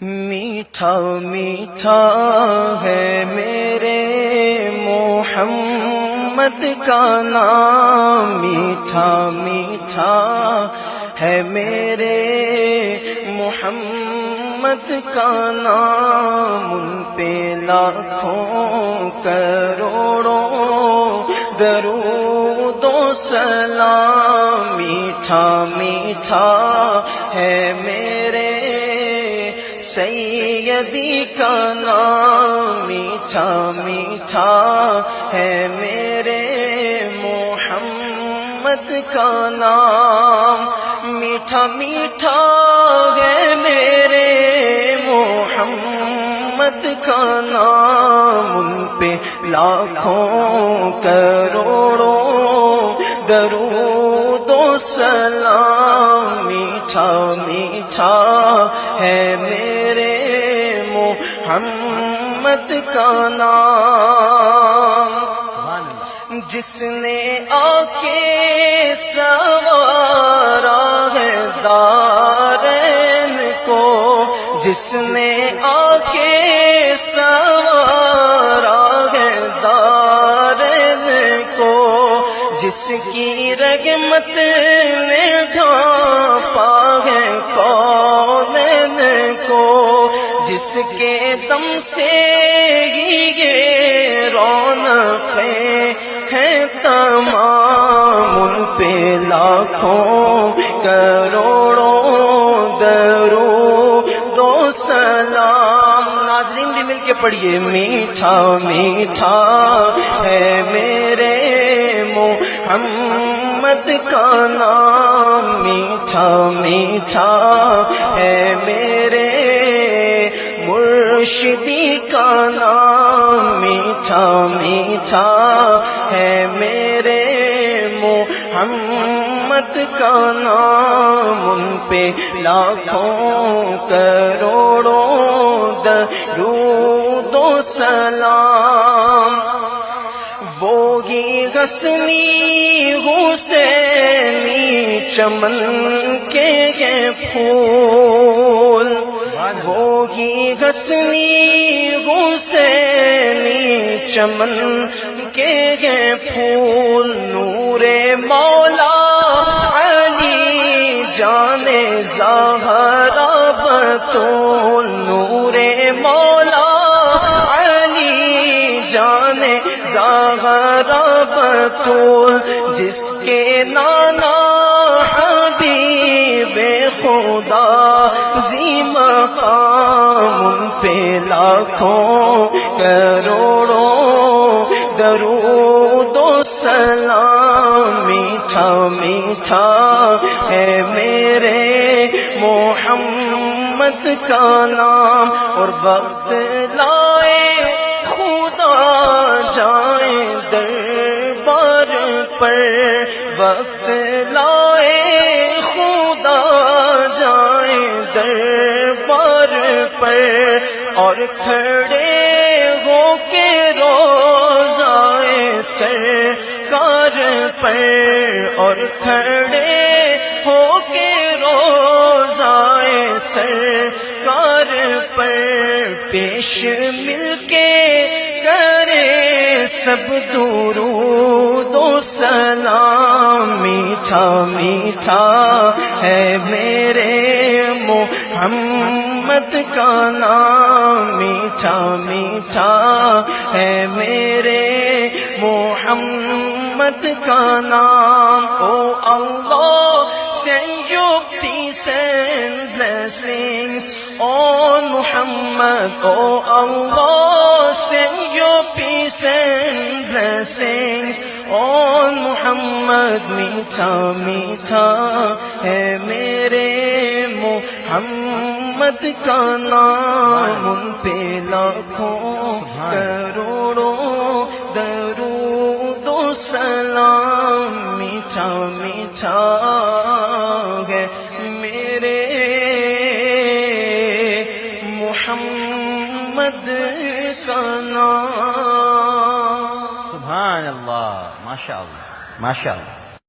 میٹھا میٹھا ہے میرے محمد کا نام، میٹھا میٹھا ہے میرے محمد کا نام، ان پہ لاکھوں کروڑوں درود و سلام، میٹھا میٹھا ہے میرے سیدی کا نام، میٹھا میٹھا ہے میرے محمد کا نام، میٹھا میٹھا ہے میرے محمد کا نام، ان پہ لاکھوں کروڑوں درود و سلام، میٹھا میٹھا ہے میرے محمد کا نام، جس نے آ کے سوارا ہے دارین کو، جس نے آ کے سوارا ہے دارین کو، جس کی رحمت نے ڈھانپا ہے کونین کو، جس کے دم سے ہی یہ رونقیں ہیں تمام، ان پہ لاکھوں کروڑوں درود و سلام، ناظرین بھی مل کے پڑھیے، میٹھا میٹھا ہے میرے محمد کا نام، میٹھا میٹھا ہے میرے مرشدی کا نام، میٹھا میٹھا ہے میرے محمد کا نام، ان پہ لاکھوں کروڑوں درود و سلام، وہی غسنی حسینی چمن کے یہ پھول، وہی غسنی حسینی چمن کے یہ پھول، نور مولا علی جان زہرا بطول، نور مولا علی جان زہرا بطول، جس کے نانا حبیب خدا ذی مقام، ان پہ لاکھوں کروڑوں درود و سلام، میٹھا میٹھا ہے میرے محمد کا نام، اور وقت لائے خدا جائیں دربار پر، وقت لائے خدا جائیں دربار پر، اور کھڑے ہو کے روضائے سرکار پر، اور کھڑے ہو کے روضائے سرکار پر، پیش مل کے کرے سب درود و سلام، میٹھا میٹھا ہے میرے محمد کا نام، میٹھا میٹھا ہے میرے محمد کا نام، او اللہ send your peace and blessings on Muhammad, oh Allah send your peace and blessings on Muhammad، میٹھا میٹھا ہے میرے محمد کا نام، ان پہ لاکھوں کروڑوں درود و سلام، میٹھا میٹھا ہے میرے محمد کا نام، سبحان اللہ، ماشاء اللہ ماشاء اللہ۔